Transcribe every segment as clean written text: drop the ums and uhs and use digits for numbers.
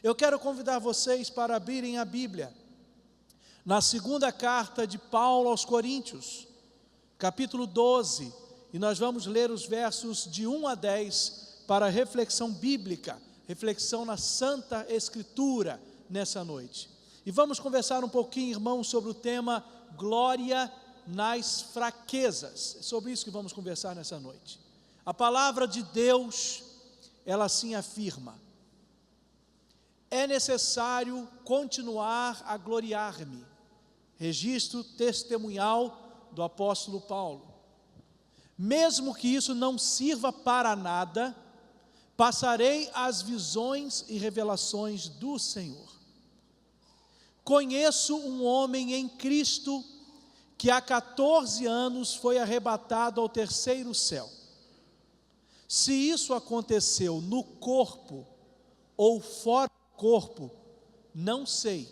Eu quero convidar vocês para abrirem a Bíblia na segunda carta de Paulo aos Coríntios, capítulo 12, e nós vamos ler os versos de 1 a 10 para reflexão bíblica, reflexão na Santa Escritura nessa noite. E vamos conversar um pouquinho, irmãos, sobre o tema glória nas fraquezas. É sobre isso que vamos conversar nessa noite. A palavra de Deus, ela assim afirma: é necessário continuar a gloriar-me. Registro testemunhal do apóstolo Paulo. Mesmo que isso não sirva para nada, passarei as visões e revelações do Senhor. Conheço um homem em Cristo que há 14 anos foi arrebatado ao terceiro céu. Se isso aconteceu no corpo ou fora do corpo, não sei,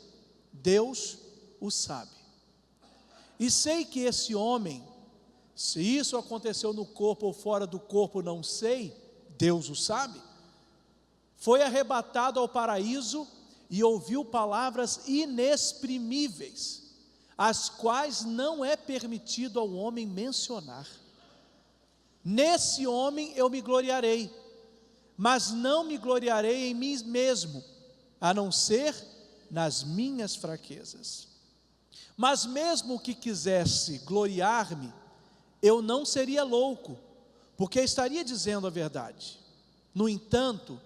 Deus o sabe. E sei que esse homem, se isso aconteceu no corpo ou fora do corpo, não sei, Deus o sabe, foi arrebatado ao paraíso e ouviu palavras inexprimíveis, as quais não é permitido ao homem mencionar. Nesse homem eu me gloriarei, mas não me gloriarei em mim mesmo, a não ser nas minhas fraquezas. Mas mesmo que quisesse gloriar-me, eu não seria louco, porque estaria dizendo a verdade. No entanto,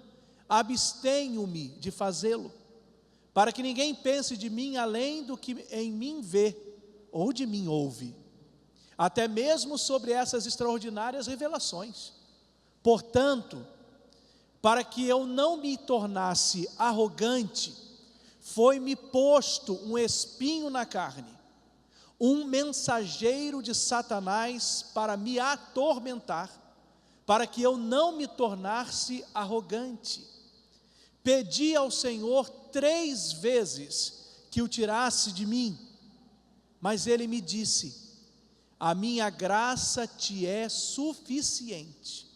abstenho-me de fazê-lo, para que ninguém pense de mim além do que em mim vê, ou de mim ouve, até mesmo sobre essas extraordinárias revelações. Portanto, para que eu não me tornasse arrogante, foi-me posto um espinho na carne, um mensageiro de Satanás para me atormentar, para que eu não me tornasse arrogante. Pedi ao Senhor 3 vezes que o tirasse de mim, mas Ele me disse: a minha graça te é suficiente,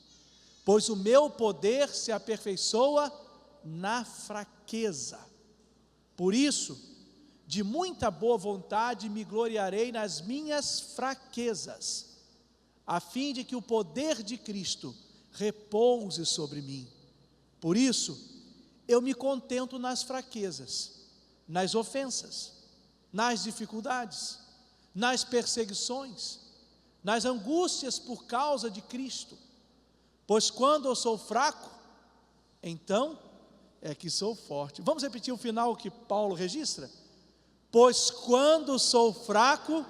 pois o meu poder se aperfeiçoa na fraqueza. Por isso, de muita boa vontade me gloriarei nas minhas fraquezas, a fim de que o poder de Cristo repouse sobre mim. Por isso, eu me contento nas fraquezas, nas ofensas, nas dificuldades, nas perseguições, nas angústias por causa de Cristo. Pois quando eu sou fraco, então é que sou forte. Vamos repetir o final que Paulo registra? Pois quando sou fraco,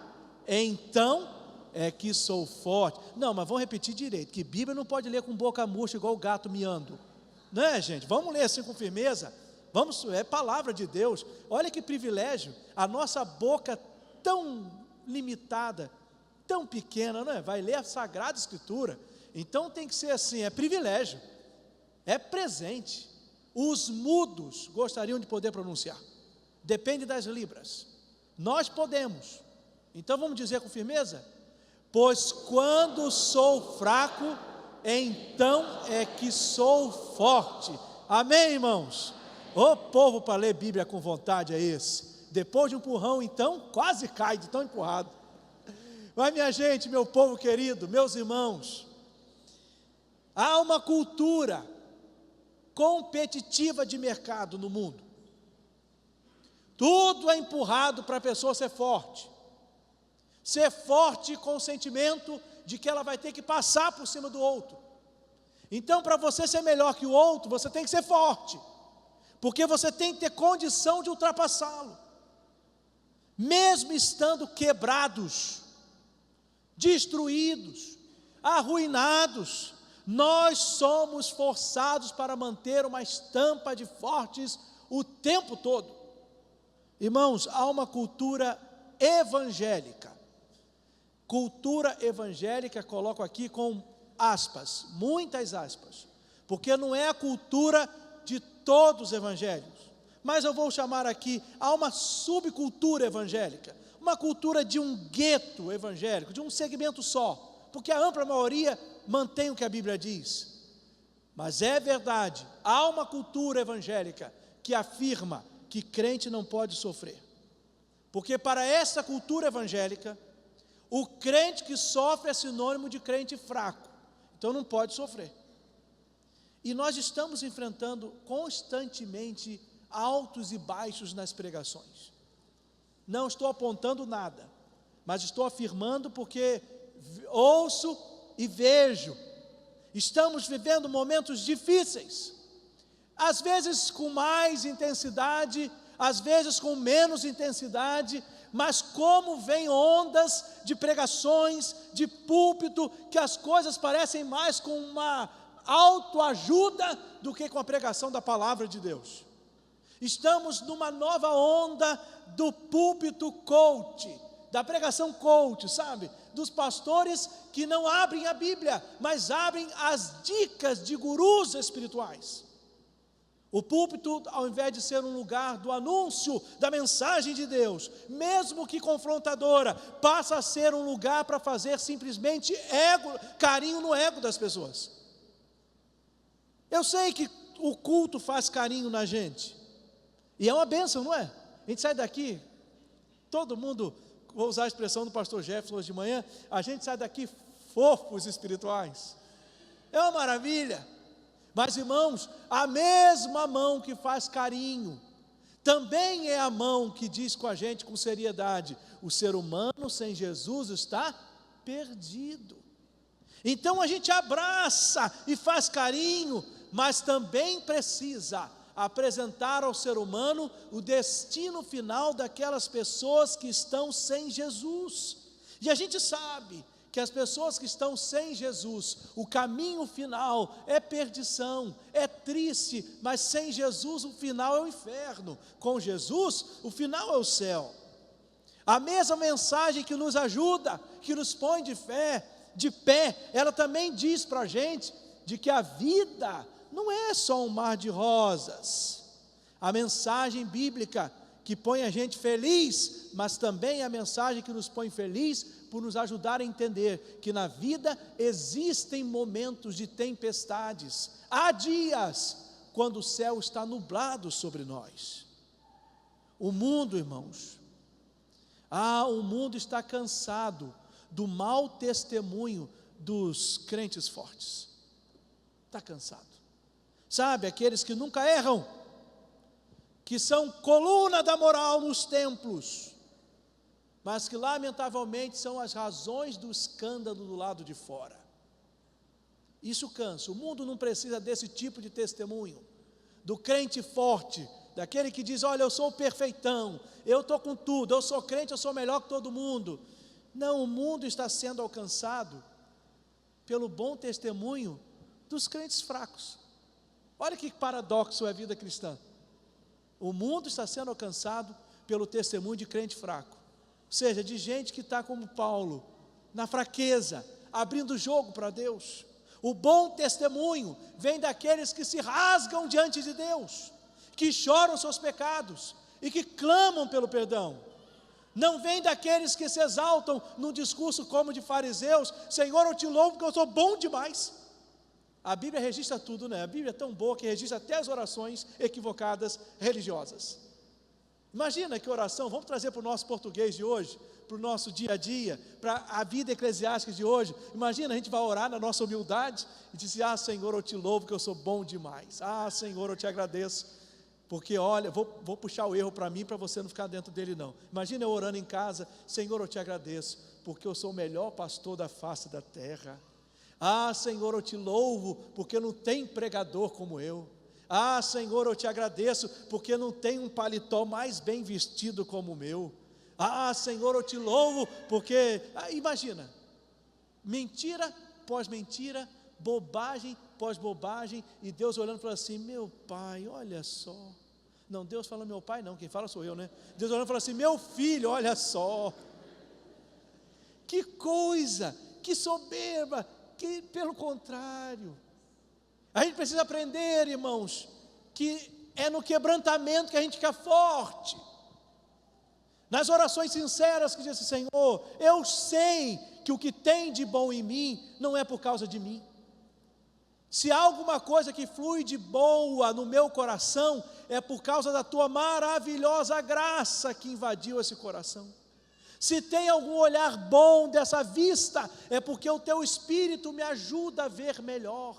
então é que sou forte. Não, mas vamos repetir direito, que Bíblia não pode ler com boca murcha igual o gato miando. Não é, gente? Vamos ler assim com firmeza. Vamos, é palavra de Deus. Olha que privilégio, a nossa boca tão limitada, tão pequena, não é? Vai ler a Sagrada Escritura. Então tem que ser assim, é privilégio, é presente. Os mudos gostariam de poder pronunciar, depende das libras. Nós podemos. Então vamos dizer com firmeza: pois quando sou fraco, então é que sou forte. Amém, irmãos? Ô povo para ler Bíblia com vontade é esse. Depois de um empurrão, então, quase cai de tão empurrado. Mas minha gente, meu povo querido, meus irmãos, há uma cultura competitiva de mercado no mundo. Tudo é empurrado para a pessoa ser forte com o sentimento de que ela vai ter que passar por cima do outro. Então, para você ser melhor que o outro, você tem que ser forte, porque você tem que ter condição de ultrapassá-lo, mesmo estando quebrados, destruídos, arruinados. Nós somos forçados para manter uma estampa de fortes o tempo todo. Irmãos, há uma cultura evangélica. Cultura evangélica, coloco aqui com aspas, muitas aspas, porque não é a cultura de todos os evangélicos, mas eu vou chamar aqui, há uma subcultura evangélica, uma cultura de um gueto evangélico, de um segmento só, porque a ampla maioria mantém o que a Bíblia diz. Mas é verdade, há uma cultura evangélica que afirma que crente não pode sofrer. Porque para essa cultura evangélica, o crente que sofre é sinônimo de crente fraco. Então não pode sofrer. E nós estamos enfrentando constantemente altos e baixos nas pregações. Não estou apontando nada, mas estou afirmando porque ouço e vejo. Estamos vivendo momentos difíceis, às vezes com mais intensidade, às vezes com menos intensidade, mas como vem ondas de pregações, de púlpito, que as coisas parecem mais com uma autoajuda do que com a pregação da palavra de Deus. Estamos numa nova onda do púlpito coach, da pregação coach, sabe? Dos pastores que não abrem a Bíblia, mas abrem as dicas de gurus espirituais. O púlpito, ao invés de ser um lugar do anúncio da mensagem de Deus, mesmo que confrontadora, passa a ser um lugar para fazer simplesmente carinho no ego das pessoas. Eu sei que o culto faz carinho na gente, e é uma bênção, não é? A gente sai daqui, todo mundo, vou usar a expressão do pastor Jefferson hoje de manhã, a gente sai daqui fofos espirituais. É uma maravilha. Mas, irmãos, a mesma mão que faz carinho, também é a mão que diz com a gente com seriedade: o ser humano sem Jesus está perdido. Então a gente abraça e faz carinho, mas também precisa apresentar ao ser humano o destino final daquelas pessoas que estão sem Jesus. E a gente sabe que as pessoas que estão sem Jesus, o caminho final é perdição, é triste, mas sem Jesus o final é o inferno, com Jesus o final é o céu. A mesma mensagem que nos ajuda, que nos põe de pé, ela também diz para a gente de que a vida não é só um mar de rosas. A mensagem bíblica que põe a gente feliz, mas também a mensagem que nos põe feliz por nos ajudar a entender que na vida existem momentos de tempestades. Há dias quando o céu está nublado sobre nós. O mundo, irmãos, o mundo está cansado do mau testemunho dos crentes fortes. Está cansado. Sabe, aqueles que nunca erram, que são coluna da moral nos templos, mas que lamentavelmente são as razões do escândalo do lado de fora. Isso cansa. O mundo não precisa desse tipo de testemunho, do crente forte, daquele que diz: olha, eu sou o perfeitão, eu estou com tudo, eu sou crente, eu sou melhor que todo mundo. Não, o mundo está sendo alcançado pelo bom testemunho dos crentes fracos. Olha que paradoxo é a vida cristã. O mundo está sendo alcançado pelo testemunho de crente fraco, ou seja, de gente que está como Paulo, na fraqueza, abrindo o jogo para Deus. O bom testemunho vem daqueles que se rasgam diante de Deus, que choram seus pecados e que clamam pelo perdão. Não vem daqueles que se exaltam num discurso como de fariseus: Senhor, eu te louvo porque eu sou bom demais. A Bíblia registra tudo, né? A Bíblia é tão boa que registra até as orações equivocadas religiosas. Imagina que oração, vamos trazer para o nosso português de hoje, para o nosso dia a dia, para a vida eclesiástica de hoje. Imagina, a gente vai orar na nossa humildade e dizer: Senhor, eu te louvo que eu sou bom demais. Senhor, eu te agradeço, porque olha, vou puxar o erro para mim, para você não ficar dentro dele não. Imagina eu orando em casa: Senhor, eu te agradeço, porque eu sou o melhor pastor da face da terra. Senhor, eu te louvo, porque não tem pregador como eu. Senhor, eu te agradeço, porque não tem um paletó mais bem vestido como o meu. Senhor, eu te louvo, porque... imagina, mentira pós mentira, bobagem pós bobagem, e Deus olhando e falando assim: meu pai, olha só. Não, Deus fala meu pai não, quem fala sou eu, né? Deus olhando e falando assim: meu filho, olha só. Que coisa, que soberba, que pelo contrário. A gente precisa aprender, irmãos, que é no quebrantamento que a gente fica forte. Nas orações sinceras que diz assim: Senhor, eu sei que o que tem de bom em mim não é por causa de mim. Se há alguma coisa que flui de boa no meu coração, é por causa da tua maravilhosa graça que invadiu esse coração. Se tem algum olhar bom dessa vista, é porque o teu Espírito me ajuda a ver melhor.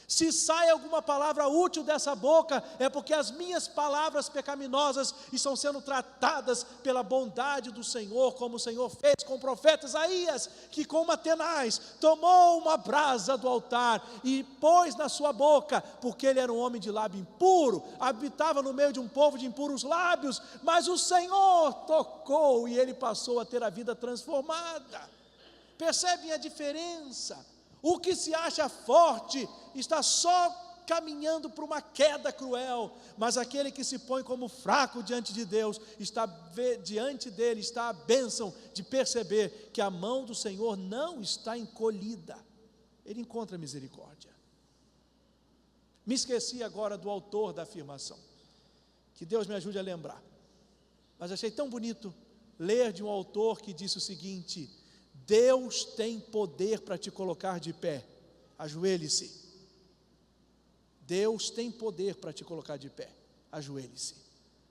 Se sai alguma palavra útil dessa boca, é porque as minhas palavras pecaminosas estão sendo tratadas pela bondade do Senhor, como o Senhor fez com o profeta Isaías, que com uma tenaz tomou uma brasa do altar e pôs na sua boca, porque ele era um homem de lábio impuro, habitava no meio de um povo de impuros lábios, mas o Senhor tocou e ele passou a ter a vida transformada. Percebem a diferença? O que se acha forte está só caminhando para uma queda cruel, mas aquele que se põe como fraco diante de Deus, diante dele está a bênção de perceber que a mão do Senhor não está encolhida, ele encontra misericórdia. Me esqueci agora do autor da afirmação, que Deus me ajude a lembrar, mas achei tão bonito ler de um autor que disse o seguinte: Deus tem poder para te colocar de pé, ajoelhe-se. Deus tem poder para te colocar de pé, ajoelhe-se.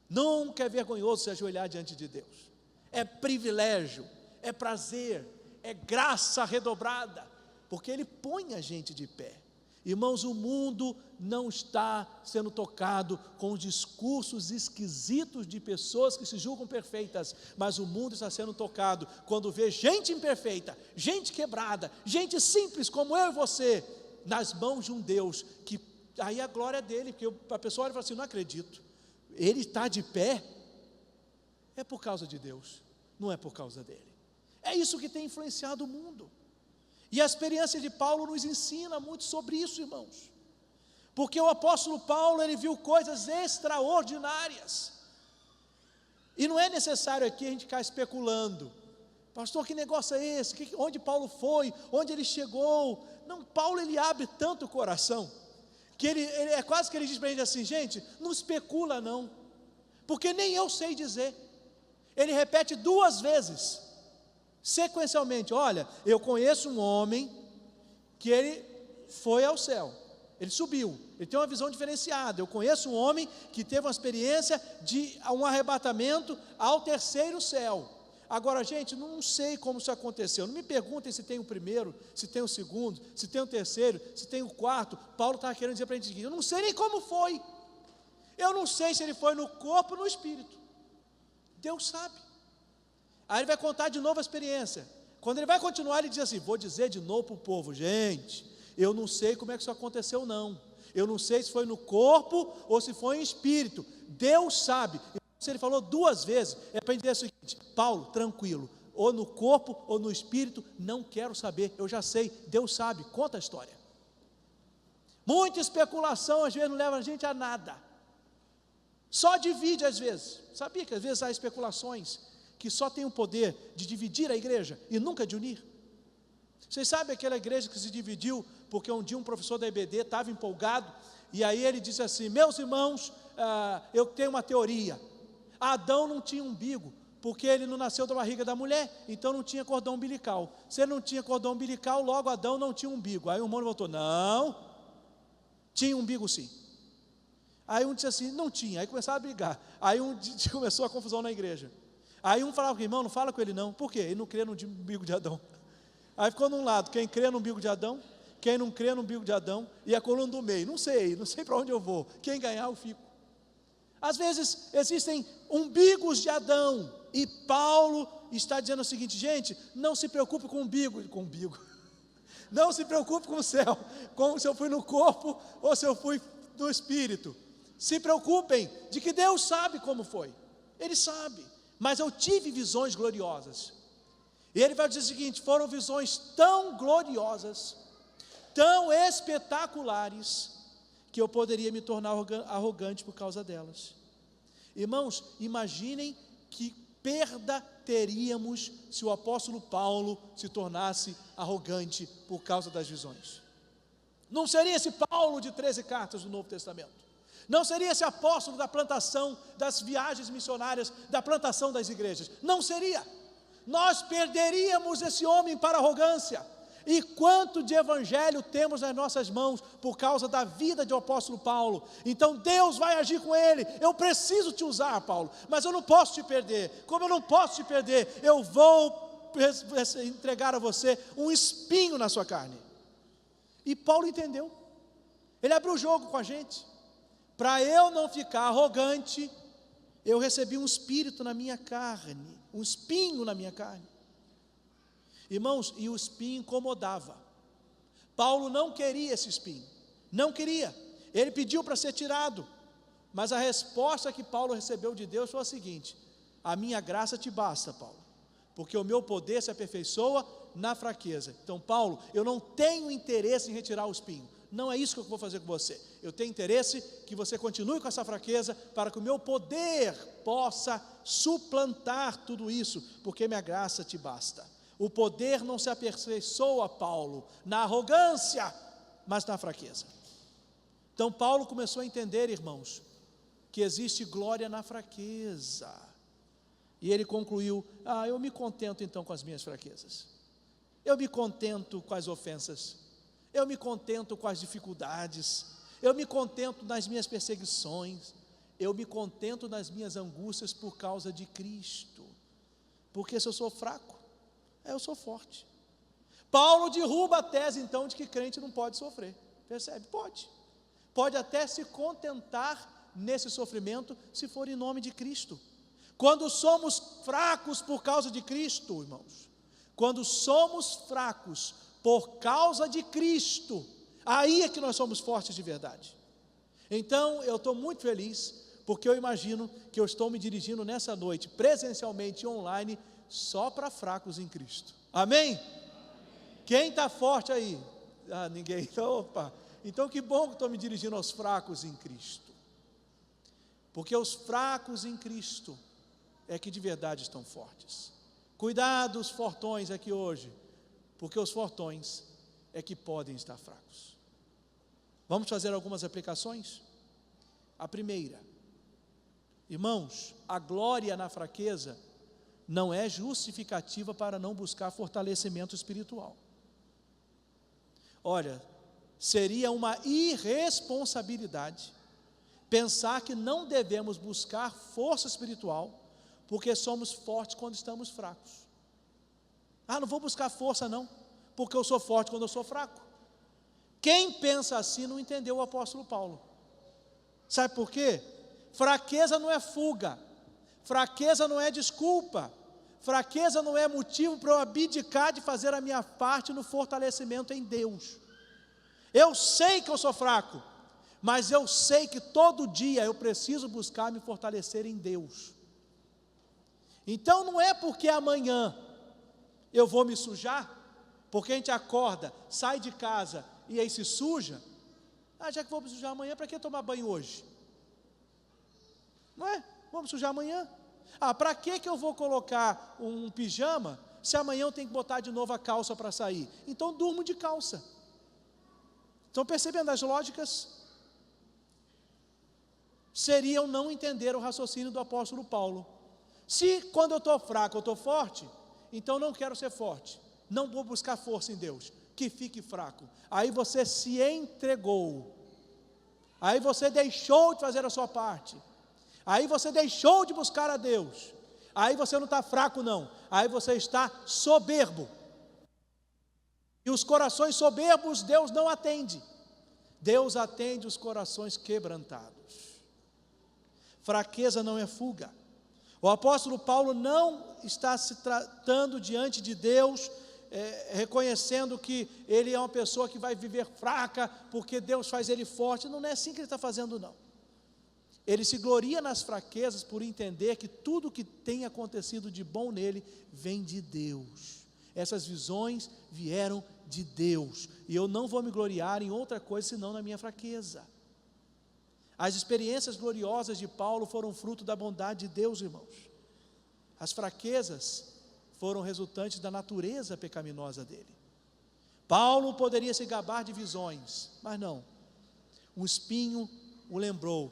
Nunca é vergonhoso se ajoelhar diante de Deus, é privilégio, é prazer, é graça redobrada, porque Ele põe a gente de pé. Irmãos, o mundo não está sendo tocado com os discursos esquisitos de pessoas que se julgam perfeitas, mas o mundo está sendo tocado quando vê gente imperfeita, gente quebrada, gente simples como eu e você, nas mãos de um Deus, que aí a glória é dele, porque a pessoa olha e fala assim: não acredito, ele está de pé, é por causa de Deus, não é por causa dele. É isso que tem influenciado o mundo. E a experiência de Paulo nos ensina muito sobre isso, irmãos, porque o apóstolo Paulo, ele viu coisas extraordinárias, e não é necessário aqui a gente ficar especulando: pastor, que negócio é esse? Onde Paulo foi? Onde ele chegou? Não, Paulo, ele abre tanto o coração, que ele é quase que ele diz para a gente assim: gente, não especula não, porque nem eu sei dizer. Ele repete 2 vezes, sequencialmente: olha, eu conheço um homem que ele foi ao céu, ele subiu, ele tem uma visão diferenciada. Eu conheço um homem que teve uma experiência de um arrebatamento ao 3º céu. Agora, gente, não sei como isso aconteceu, não me perguntem se tem o primeiro, se tem o segundo, se tem o terceiro, se tem o quarto. Paulo estava querendo dizer para a gente: eu não sei nem como foi, eu não sei se ele foi no corpo ou no espírito, Deus sabe. Aí ele vai contar de novo a experiência. Quando ele vai continuar, ele diz assim: vou dizer de novo para o povo, gente, eu não sei como é que isso aconteceu não, eu não sei se foi no corpo ou se foi em espírito, Deus sabe. Se ele falou 2 vezes, é para dizer o seguinte: Paulo, tranquilo, ou no corpo ou no espírito, não quero saber, eu já sei, Deus sabe, conta a história. Muita especulação às vezes não leva a gente a nada, só divide às vezes. Sabia que às vezes há especulações que só tem o poder de dividir a igreja e nunca de unir? Vocês sabem aquela igreja que se dividiu porque um dia um professor da EBD estava empolgado, e aí ele disse assim: meus irmãos, eu tenho uma teoria. Adão não tinha umbigo, porque ele não nasceu da barriga da mulher, então não tinha cordão umbilical. Se ele não tinha cordão umbilical, logo Adão não tinha umbigo. Aí o irmão voltou: não, tinha umbigo sim. Aí um disse assim: não tinha. Aí começaram a brigar. Aí começou a confusão na igreja. Aí um falava com o irmão: não fala com ele não. Por quê? Ele não crê no umbigo de Adão. Aí ficou num lado quem crê no umbigo de Adão, quem não crê no umbigo de Adão, e a coluna do meio: não sei para onde eu vou, quem ganhar eu fico. Às vezes existem umbigos de Adão, e Paulo está dizendo o seguinte: gente, não se preocupe com o umbigo, não se preocupe com o céu, como se eu fui no corpo ou se eu fui no espírito. Se preocupem de que Deus sabe como foi, Ele sabe, mas eu tive visões gloriosas. E ele vai dizer o seguinte: foram visões tão gloriosas, tão espetaculares, que eu poderia me tornar arrogante por causa delas. Irmãos, imaginem que perda teríamos se o apóstolo Paulo se tornasse arrogante por causa das visões. Não seria esse Paulo de 13 cartas do Novo Testamento, não seria esse apóstolo da plantação, das viagens missionárias, da plantação das igrejas, não seria. Nós perderíamos esse homem para a arrogância. E quanto de evangelho temos nas nossas mãos por causa da vida do apóstolo Paulo. Então Deus vai agir com ele. Eu preciso te usar, Paulo, mas eu não posso te perder. Como eu não posso te perder, eu vou entregar a você um espinho na sua carne. E Paulo entendeu. Ele abriu o jogo com a gente. Para eu não ficar arrogante, eu recebi um espírito na minha carne, um espinho na minha carne. Irmãos, e o espinho incomodava. Paulo não queria esse espinho, não queria. Ele pediu para ser tirado, mas a resposta que Paulo recebeu de Deus foi a seguinte: a minha graça te basta, Paulo, porque o meu poder se aperfeiçoa na fraqueza. Então, Paulo, eu não tenho interesse em retirar o espinho. Não é isso que eu vou fazer com você. Eu tenho interesse que você continue com essa fraqueza, para que o meu poder possa suplantar tudo isso, porque minha graça te basta. O poder não se aperfeiçoa, Paulo, na arrogância, mas na fraqueza. Então Paulo começou a entender, irmãos, que existe glória na fraqueza. E ele concluiu: eu me contento então com as minhas fraquezas. Eu me contento com as ofensas. Eu me contento com as dificuldades. Eu me contento nas minhas perseguições. Eu me contento nas minhas angústias por causa de Cristo. Porque se eu sou fraco, eu sou forte. Paulo derruba a tese então de que crente não pode sofrer. Percebe? Pode até se contentar nesse sofrimento, se for em nome de Cristo. Quando somos fracos por causa de Cristo, irmãos, quando somos fracos por causa de Cristo, aí é que nós somos fortes de verdade. Então eu estou muito feliz, porque eu imagino que eu estou me dirigindo nessa noite, presencialmente e online, só para fracos em Cristo. Amém? Quem está forte aí? Ninguém. Opa. Então que bom que estou me dirigindo aos fracos em Cristo. Porque os fracos em Cristo é que de verdade estão fortes. Cuidado os fortões aqui hoje, porque os fortões é que podem estar fracos. Vamos fazer algumas aplicações? A primeira: irmãos, a glória na fraqueza não é justificativa para não buscar fortalecimento espiritual. Olha, seria uma irresponsabilidade pensar que não devemos buscar força espiritual, porque somos fortes quando estamos fracos. Não vou buscar força não, porque eu sou forte quando eu sou fraco. Quem pensa assim não entendeu o apóstolo Paulo. Sabe por quê? Fraqueza não é fuga, fraqueza não é desculpa, fraqueza não é motivo para eu abdicar de fazer a minha parte no fortalecimento em Deus. Eu sei que eu sou fraco, mas eu sei que todo dia eu preciso buscar me fortalecer em Deus. Então não é porque amanhã eu vou me sujar, porque a gente acorda, sai de casa e aí se suja. Já que vou me sujar amanhã, para que tomar banho hoje? Não é? Vamos sujar amanhã. Para que eu vou colocar um pijama, se amanhã eu tenho que botar de novo a calça para sair? Então durmo de calça. Estão percebendo as lógicas? Seriam não entender o raciocínio do apóstolo Paulo. Se quando eu estou fraco eu estou forte, então não quero ser forte, não vou buscar força em Deus, que fique fraco. Aí você se entregou, aí você deixou de fazer a sua parte, aí você deixou de buscar a Deus, aí você não está fraco não, aí você está soberbo. E os corações soberbos Deus não atende. Deus atende os corações quebrantados. Fraqueza não é fuga. O apóstolo Paulo não está se tratando diante de Deus, reconhecendo que ele é uma pessoa que vai viver fraca, porque Deus faz ele forte. Não é assim que ele está fazendo não. Ele se gloria nas fraquezas por entender que tudo que tem acontecido de bom nele vem de Deus. Essas visões vieram de Deus, e eu não vou me gloriar em outra coisa senão na minha fraqueza. As experiências gloriosas de Paulo foram fruto da bondade de Deus, irmãos. As fraquezas foram resultantes da natureza pecaminosa dele. Paulo poderia se gabar de visões, mas não. Um espinho o lembrou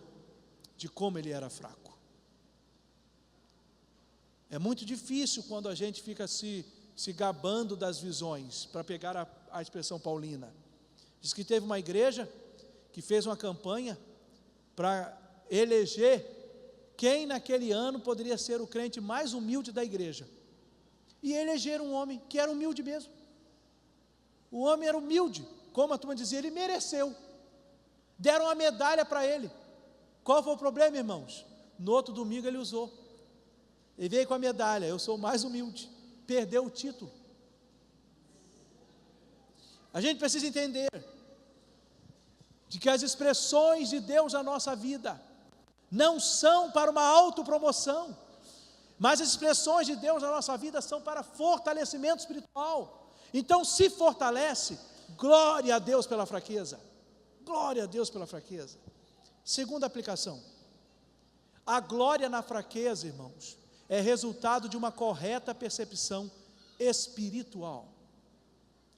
de como ele era fraco. É muito difícil quando a gente fica se se gabando das visões, para pegar a expressão paulina. Diz que teve uma igreja que fez uma campanha para eleger quem naquele ano poderia ser o crente mais humilde da igreja. E elegeram um homem que era humilde mesmo. O homem era humilde, como a turma dizia, ele mereceu. Deram uma medalha para ele. Qual foi o problema, irmãos? No outro domingo ele usou. Ele veio com a medalha, eu sou o mais humilde. Perdeu o título. A gente precisa entender de que as expressões de Deus na nossa vida não são para uma autopromoção, mas as expressões de Deus na nossa vida são para fortalecimento espiritual. Então, se fortalece, glória a Deus pela fraqueza. Glória a Deus pela fraqueza. Segunda aplicação. A glória na fraqueza, irmãos, é resultado de uma correta percepção espiritual.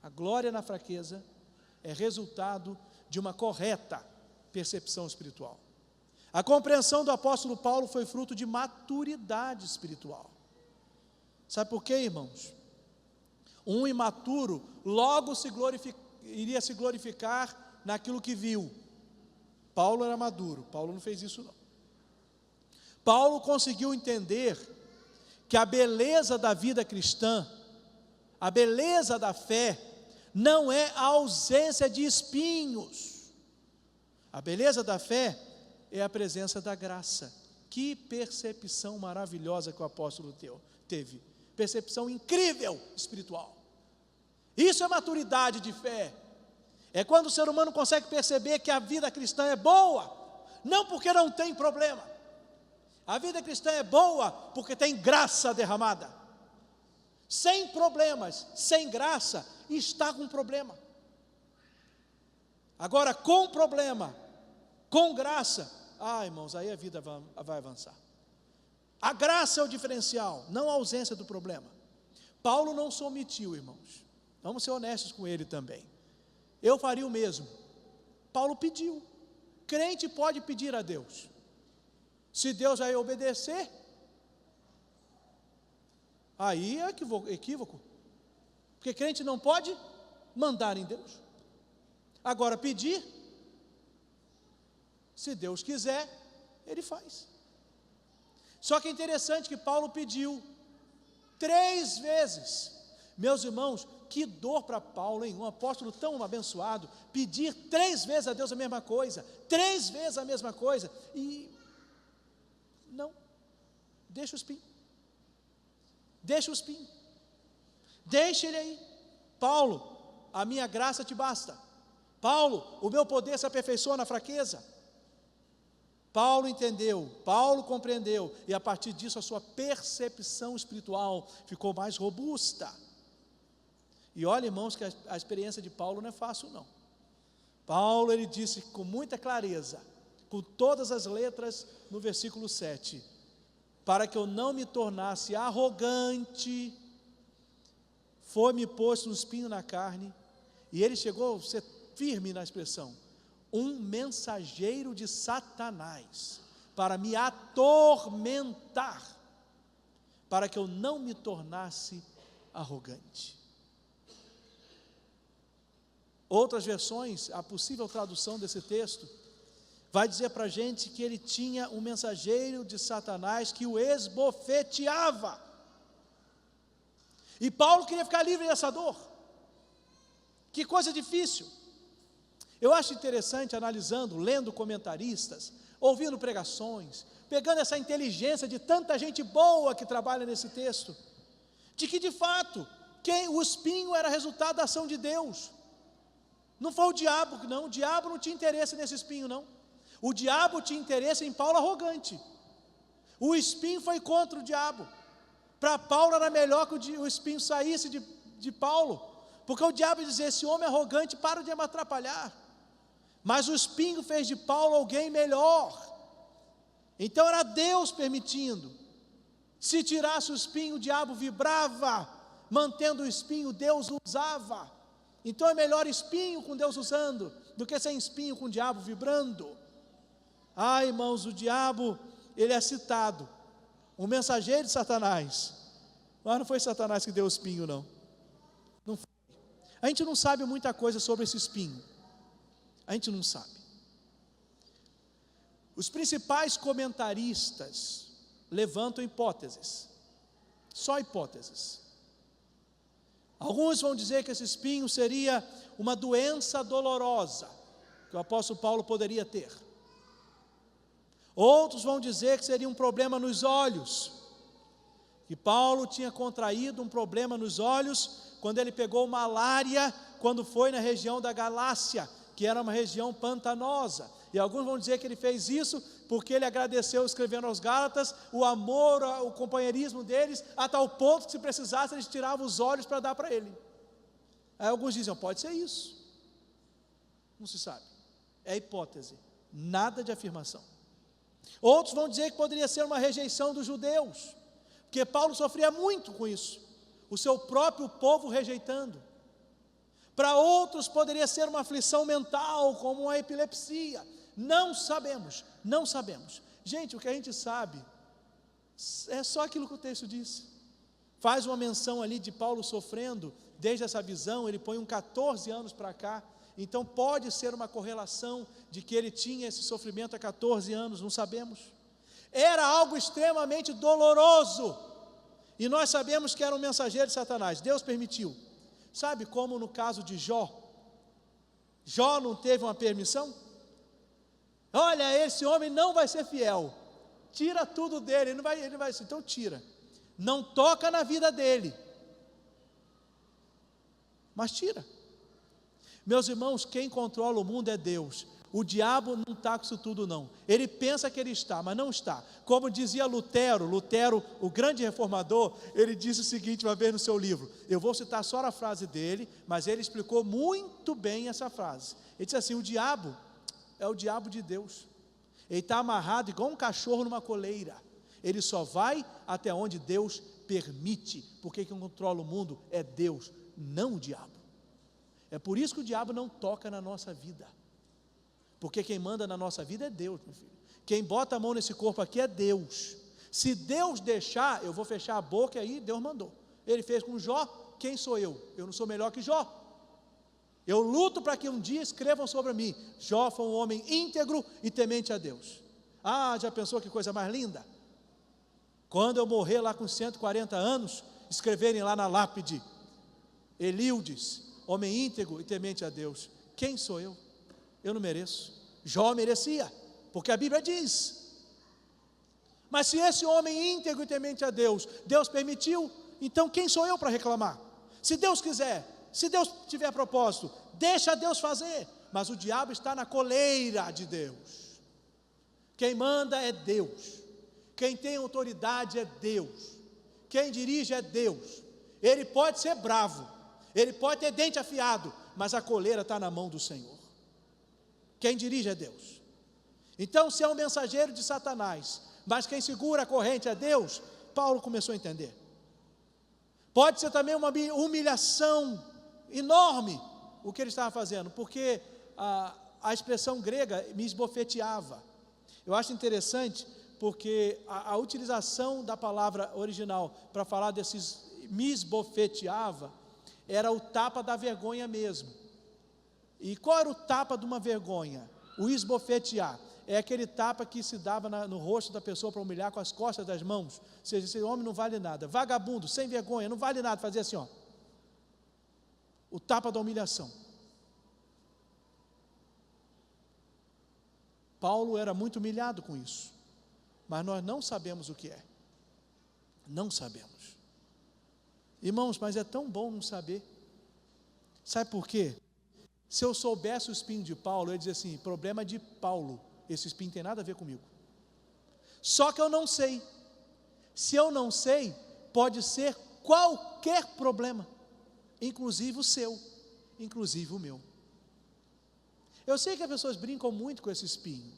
A glória na fraqueza é resultado de uma correta percepção espiritual. A compreensão do apóstolo Paulo foi fruto de maturidade espiritual. Sabe por quê, irmãos? Um imaturo logo iria se glorificar naquilo que viu. Paulo era maduro, Paulo não fez isso não. Paulo conseguiu entender que a beleza da vida cristã, a beleza da fé, não é a ausência de espinhos. A beleza da fé é a presença da graça. Que percepção maravilhosa que o apóstolo teve. Percepção incrível espiritual. Isso é maturidade de fé. É quando o ser humano consegue perceber que a vida cristã é boa, não porque não tem problema. A vida cristã é boa porque tem graça derramada. Sem problemas, sem graça, está com problema. Agora, com problema, com graça, irmãos, aí a vida vai avançar. A graça é o diferencial, não a ausência do problema. Paulo não se omitiu, irmãos. Vamos ser honestos com ele também. Eu faria o mesmo. Paulo pediu. Crente pode pedir a Deus. Se Deus vai obedecer, aí é equívoco. Porque crente não pode mandar em Deus. Agora pedir, se Deus quiser, Ele faz. Só que é interessante que Paulo pediu 3 vezes. Meus irmãos, que dor para Paulo, hein? Um apóstolo tão abençoado, pedir 3 vezes a Deus a mesma coisa, 3 vezes a mesma coisa, e não, deixa o espinho, deixa ele aí. Paulo, a minha graça te basta. Paulo, o meu poder se aperfeiçoa na fraqueza. Paulo entendeu, Paulo compreendeu, e a partir disso a sua percepção espiritual ficou mais robusta. E olha, irmãos, que a experiência de Paulo não é fácil não. Paulo, ele disse com muita clareza, com todas as letras no versículo 7, para que eu não me tornasse arrogante, foi-me posto um espinho na carne, e ele chegou a ser firme na expressão, um mensageiro de Satanás, para me atormentar, para que eu não me tornasse arrogante. Outras versões, a possível tradução desse texto, vai dizer para a gente que ele tinha um mensageiro de Satanás que o esbofeteava. E Paulo queria ficar livre dessa dor. Que coisa difícil. Eu acho interessante, analisando, lendo comentaristas, ouvindo pregações, pegando essa inteligência de tanta gente boa que trabalha nesse texto, de que de fato, o espinho era resultado da ação de Deus. Não foi o diabo, não. O diabo não tinha interesse nesse espinho, não. O diabo tinha interesse em Paulo arrogante. O espinho foi contra o diabo. Para Paulo era melhor que o espinho saísse de Paulo, porque o diabo dizia, esse homem arrogante, para de me atrapalhar. Mas o espinho fez de Paulo alguém melhor. Então era Deus permitindo. Se tirasse o espinho, o diabo vibrava. Mantendo o espinho, Deus usava. Então é melhor espinho com Deus usando, do que sem espinho com o diabo vibrando. Irmãos, o diabo, ele é citado, um mensageiro de Satanás, Mas não foi Satanás que deu o espinho, não. Não foi. A gente não sabe muita coisa sobre esse espinho. A gente não sabe. Os principais comentaristas levantam hipóteses. Só hipóteses. Alguns vão dizer que esse espinho seria uma doença dolorosa, que o apóstolo Paulo poderia ter. Outros vão dizer que seria um problema nos olhos, que Paulo tinha contraído um problema nos olhos quando ele pegou malária, quando foi na região da Galácia, que era uma região pantanosa. E alguns vão dizer que ele fez isso porque ele agradeceu, escrevendo aos Gálatas, o amor, o companheirismo deles, a tal ponto que, se precisasse, eles tiravam os olhos para dar para ele. Aí alguns dizem, pode ser isso. Não se sabe. É hipótese, nada de afirmação. Outros vão dizer que poderia ser uma rejeição dos judeus, porque Paulo sofria muito com isso, o seu próprio povo rejeitando. Para outros poderia ser uma aflição mental, como uma epilepsia. Não sabemos, não sabemos. Gente, o que a gente sabe é só aquilo que o texto diz. Faz uma menção ali de Paulo sofrendo desde essa visão, ele põe 14 anos para cá. Então pode ser uma correlação de que ele tinha esse sofrimento há 14 anos, não sabemos. Era algo extremamente doloroso, e nós sabemos que era um mensageiro de Satanás. Deus permitiu. Sabe como no caso de Jó? Jó não teve uma permissão? Olha, esse homem não vai ser fiel, tira tudo dele, ele vai, então tira, não toca na vida dele, mas tira. Meus irmãos, quem controla o mundo é Deus. O diabo não está com isso tudo, não. Ele pensa que ele está, mas não está. Como dizia Lutero, o grande reformador, ele disse o seguinte uma vez no seu livro, eu vou citar só a frase dele, mas ele explicou muito bem essa frase. Ele disse assim, o diabo é o diabo de Deus. Ele está amarrado igual um cachorro numa coleira. Ele só vai até onde Deus permite, porque quem controla o mundo é Deus, não o diabo. É por isso que o diabo não toca na nossa vida, porque quem manda na nossa vida é Deus, meu filho. Quem bota a mão nesse corpo aqui é Deus. Se Deus deixar, eu vou fechar a boca, e aí Deus mandou. Ele fez com Jó, quem sou eu? Eu não sou melhor que Jó. Eu luto para que um dia escrevam sobre mim, Jó foi um homem íntegro e temente a Deus. Ah, já pensou que coisa mais linda? Quando eu morrer lá com 140 anos, escreverem lá na lápide, Elildes, homem íntegro e temente a Deus. Quem sou eu? Eu não mereço. Jó merecia, porque a Bíblia diz. Mas se esse homem íntegro e temente a Deus, Deus permitiu, então quem sou eu para reclamar? Se Deus quiser, se Deus tiver propósito, deixa Deus fazer. Mas o diabo está na coleira de Deus. Quem manda é Deus. Quem tem autoridade é Deus. Quem dirige é Deus. Ele pode ser bravo, ele pode ter dente afiado, mas a coleira está na mão do Senhor. Quem dirige é Deus. Então, se é um mensageiro de Satanás, mas quem segura a corrente é Deus, Paulo começou a entender. Pode ser também uma humilhação enorme o que ele estava fazendo, porque a expressão grega me esbofeteava. Eu acho interessante, porque a utilização da palavra original para falar desses me esbofeteava, era o tapa da vergonha mesmo. E qual era o tapa de uma vergonha? O esbofetear. É aquele tapa que se dava no rosto da pessoa para humilhar com as costas das mãos. Ou seja, esse homem não vale nada. Vagabundo, sem vergonha, não vale nada. Fazer assim, ó. O tapa da humilhação. Paulo era muito humilhado com isso. Mas nós não sabemos o que é. Não sabemos. Irmãos, mas é tão bom não saber. Sabe por quê? Se eu soubesse o espinho de Paulo, eu ia dizer assim, problema de Paulo, esse espinho não tem nada a ver comigo. Só que eu não sei. Se eu não sei, pode ser qualquer problema, inclusive o seu, inclusive o meu. Eu sei que as pessoas brincam muito com esse espinho.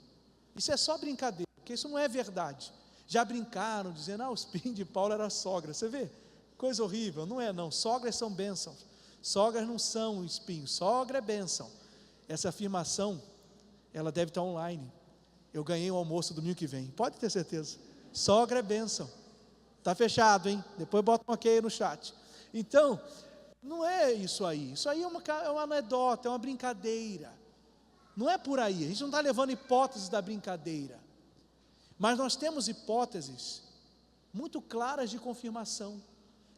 Isso é só brincadeira, porque isso não é verdade. Já brincaram dizendo, o espinho de Paulo era sogra. Você vê? Coisa horrível. Não é não, sogras são bênçãos. Sogras não são espinhos, sogra é bênção. Essa afirmação, ela deve estar online. Eu ganhei um almoço domingo que vem, pode ter certeza. Sogra é bênção. Está fechado, hein? Depois bota um ok aí no chat. Então, não é isso aí. Isso aí é uma anedota, é uma brincadeira. Não é por aí. A gente não está levando hipóteses da brincadeira. Mas nós temos hipóteses muito claras de confirmação,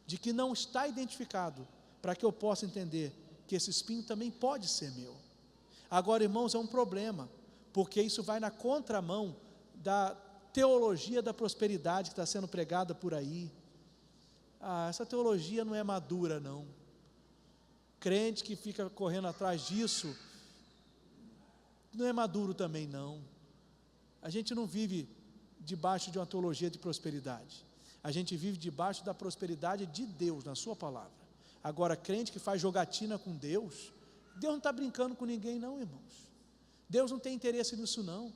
de que não está identificado, para que eu possa entender que esse espinho também pode ser meu. Agora, irmãos, é um problema, porque isso vai na contramão da teologia da prosperidade que está sendo pregada por aí. Essa teologia não é madura, não. Crente que fica correndo atrás disso, não é maduro também, não. A gente não vive debaixo de uma teologia de prosperidade. A gente vive debaixo da prosperidade de Deus, na sua palavra. Agora, crente que faz jogatina com Deus, Deus não está brincando com ninguém não, irmãos. Deus não tem interesse nisso não.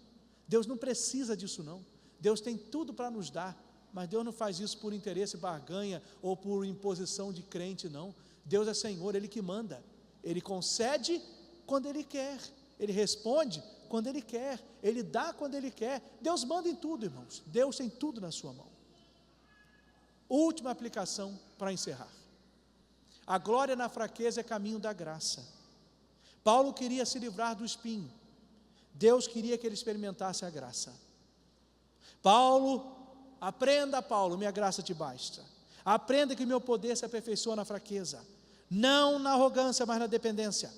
Deus não precisa disso não. Deus tem tudo para nos dar, mas Deus não faz isso por interesse, barganha ou por imposição de crente não. Deus é Senhor, Ele que manda. Ele concede quando Ele quer. Ele responde quando Ele quer. Ele dá quando Ele quer. Deus manda em tudo, irmãos. Deus tem tudo na sua mão. Última aplicação para encerrar. A glória na fraqueza é caminho da graça. Paulo queria se livrar do espinho. Deus queria que ele experimentasse a graça. Aprenda, Paulo, minha graça te basta. Aprenda que meu poder se aperfeiçoa na fraqueza. Não na arrogância, mas na dependência.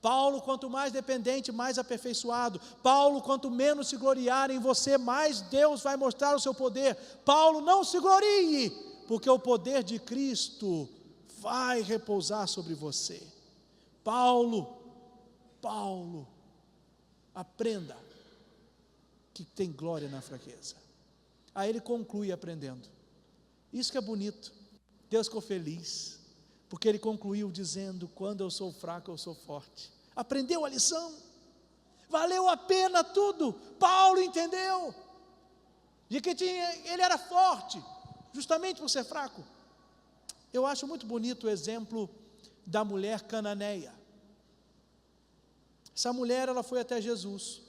Paulo, quanto mais dependente, mais aperfeiçoado. Paulo, quanto menos se gloriar em você, mais Deus vai mostrar o seu poder. Paulo, não se glorie, porque o poder de Cristo vai repousar sobre você. Paulo, aprenda que tem glória na fraqueza. Aí ele conclui aprendendo. Isso que é bonito. Deus ficou feliz, porque ele concluiu dizendo: quando eu sou fraco, eu sou forte. Aprendeu a lição, valeu a pena tudo. Paulo entendeu de que ele era forte, justamente por ser fraco. Eu acho muito bonito o exemplo da mulher cananeia. Essa mulher, ela foi até Jesus,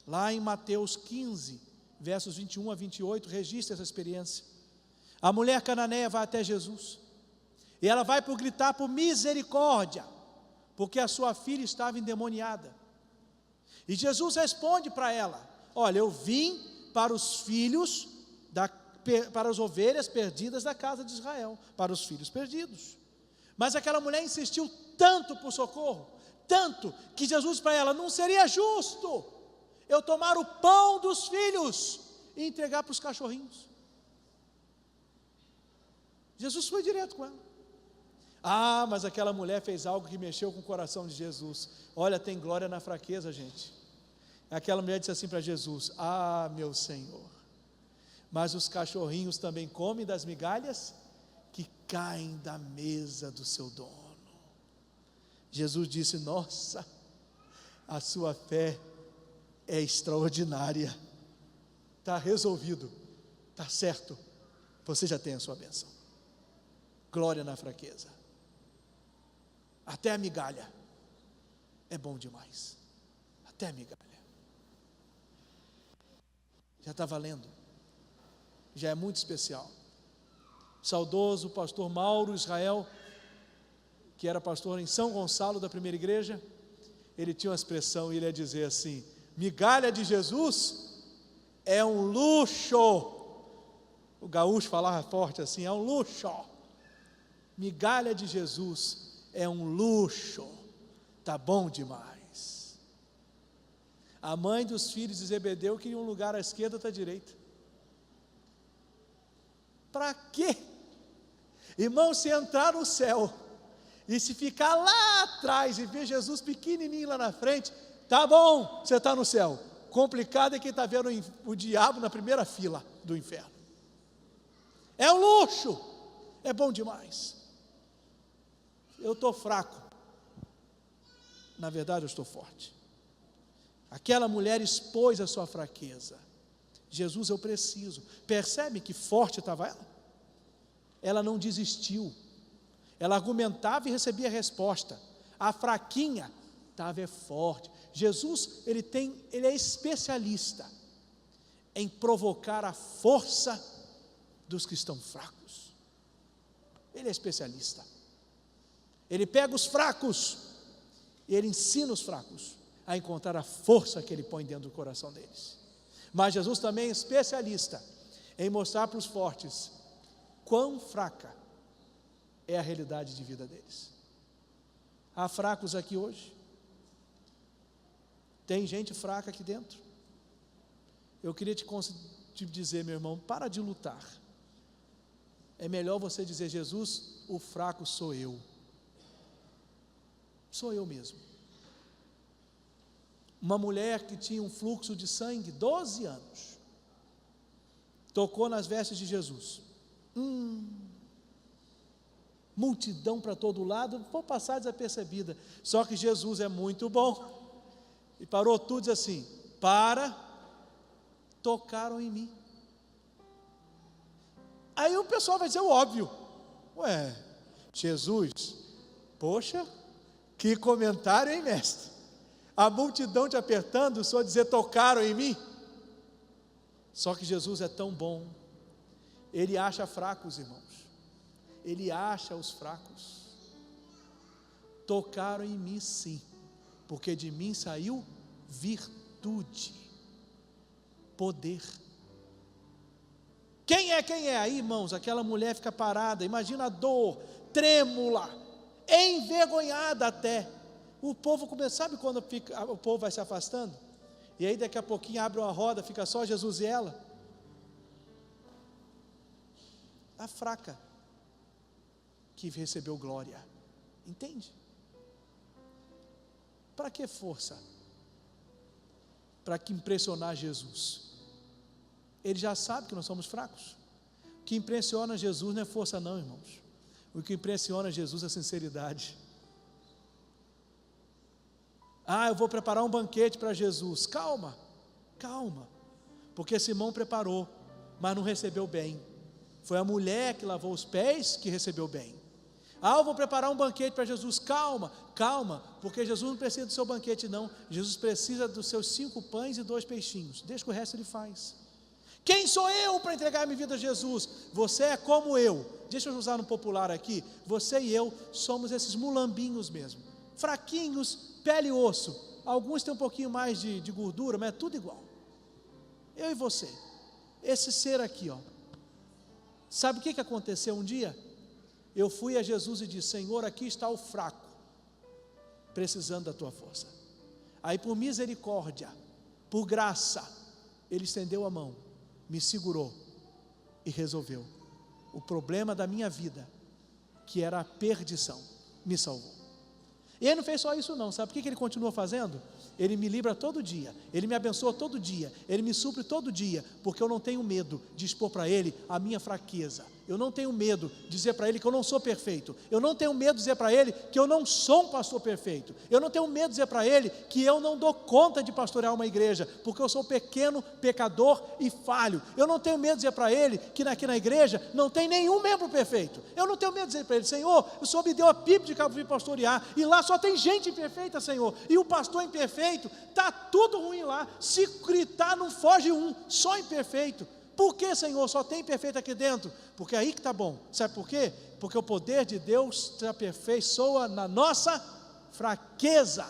lá em Mateus 15, versos 21 a 28, registra essa experiência. A mulher cananeia vai até Jesus, e ela vai por gritar por misericórdia, porque a sua filha estava endemoniada. E Jesus responde para ela: olha, eu vim para os filhos, para as ovelhas perdidas da casa de Israel, para os filhos perdidos. Mas aquela mulher insistiu tanto por socorro, tanto, que Jesus para ela: não seria justo eu tomar o pão dos filhos e entregar para os cachorrinhos. Jesus foi direto com ela. Mas aquela mulher fez algo que mexeu com o coração de Jesus. Olha, tem glória na fraqueza, gente. Aquela mulher disse assim para Jesus: meu Senhor, mas os cachorrinhos também comem das migalhas que caem da mesa do seu dono. Jesus disse: nossa, a sua fé é extraordinária. Está resolvido, está certo, você já tem a sua bênção. Glória na fraqueza. Até a migalha é bom demais. Até a migalha. Já está valendo. Já é muito especial. Saudoso pastor Mauro Israel, que era pastor em São Gonçalo da primeira igreja, ele tinha uma expressão, e ele ia dizer assim: migalha de Jesus é um luxo. O gaúcho falava forte assim: é um luxo. Migalha de Jesus é um luxo, tá bom demais. A mãe dos filhos de Zebedeu queria um lugar à esquerda ou à direita. Para quê? Irmão, se entrar no céu e se ficar lá atrás e ver Jesus pequenininho lá na frente, tá bom, você está no céu. Complicado é quem está vendo o diabo na primeira fila do inferno. É um luxo, é bom demais. Eu estou fraco, na verdade eu estou forte. Aquela mulher expôs a sua fraqueza. Jesus, eu preciso. Percebe que forte estava ela? Ela não desistiu. Ela argumentava e recebia resposta. A fraquinha estava forte. Jesus, ele é especialista em provocar a força dos que estão fracos. Ele é especialista. Ele pega os fracos e ele ensina os fracos a encontrar a força que ele põe dentro do coração deles. Mas Jesus também é especialista em mostrar para os fortes quão fraca é a realidade de vida deles. Há fracos aqui hoje? Tem gente fraca aqui dentro? Eu queria te dizer, meu irmão, para de lutar. É melhor você dizer: Jesus, o fraco sou eu. Sou eu mesmo. Uma mulher que tinha um fluxo de sangue, 12 anos, tocou nas vestes de Jesus. Multidão para todo lado, vou passar desapercebida. Só que Jesus é muito bom. E parou tudo e disse assim: tocaram em mim. Aí o pessoal vai dizer o óbvio: ué, Jesus, poxa, que comentário, hein, mestre? A multidão te apertando, só dizer tocaram em mim. Só que Jesus é tão bom, Ele acha fracos, irmãos. Ele acha os fracos. Tocaram em mim sim, porque de mim saiu virtude, poder. Quem é aí, irmãos? Aquela mulher fica parada, imagina a dor, trêmula, envergonhada até. O povo começa, sabe quando o povo vai se afastando? E aí daqui a pouquinho abre uma roda, fica só Jesus e ela. A fraca que recebeu glória, entende? Para que força? Para que impressionar Jesus? Ele já sabe que nós somos fracos. O que impressiona Jesus não é força não, irmãos. O que impressiona Jesus é sinceridade. Eu vou preparar um banquete para Jesus. Calma, porque Simão preparou, mas não recebeu bem. Foi a mulher que lavou os pés que recebeu bem. Eu vou preparar um banquete para Jesus. Calma, porque Jesus não precisa do seu banquete não. Jesus precisa dos seus 5 pães e 2 peixinhos. Deixa que o resto ele faz. Quem sou eu para entregar minha vida a Jesus? Você é como eu. Deixa eu usar no popular aqui. Você e eu somos esses mulambinhos mesmo, fraquinhos, pele e osso. Alguns têm um pouquinho mais de gordura, mas é tudo igual. Eu e você, esse ser aqui, sabe o que aconteceu um dia? Eu fui a Jesus e disse: Senhor, aqui está o fraco, precisando da tua força. Aí por misericórdia, por graça, Ele estendeu a mão, me segurou e resolveu o problema da minha vida, que era a perdição, me salvou. E Ele não fez só isso não, sabe o que Ele continua fazendo? Ele me livra todo dia, Ele me abençoa todo dia, Ele me supre todo dia, porque eu não tenho medo de expor para Ele a minha fraqueza. Eu não tenho medo de dizer para Ele que eu não sou perfeito. Eu não tenho medo de dizer para Ele que eu não sou um pastor perfeito. Eu não tenho medo de dizer para Ele que eu não dou conta de pastorear uma igreja, porque eu sou pequeno, pecador e falho. Eu não tenho medo de dizer para Ele que aqui na igreja não tem nenhum membro perfeito. Eu não tenho medo de dizer para Ele: Senhor, o Senhor me deu a Bíblia de Cabo Frio pastorear, e lá só tem gente imperfeita, Senhor, e o pastor imperfeito, está tudo ruim lá. Se gritar não foge um, só imperfeito. Por que, Senhor, só tem perfeito aqui dentro? Porque é aí que está bom. Sabe por quê? Porque o poder de Deus se aperfeiçoa na nossa fraqueza.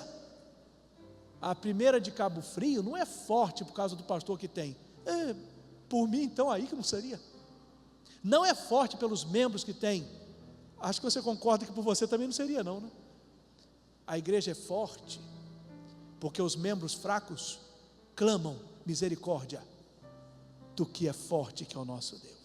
A primeira de Cabo Frio não é forte por causa do pastor que tem. Por mim então aí que não seria. Não é forte pelos membros que tem. Acho que você concorda que por você também não seria não, né? A igreja é forte porque os membros fracos clamam misericórdia do que é forte, que é o nosso Deus.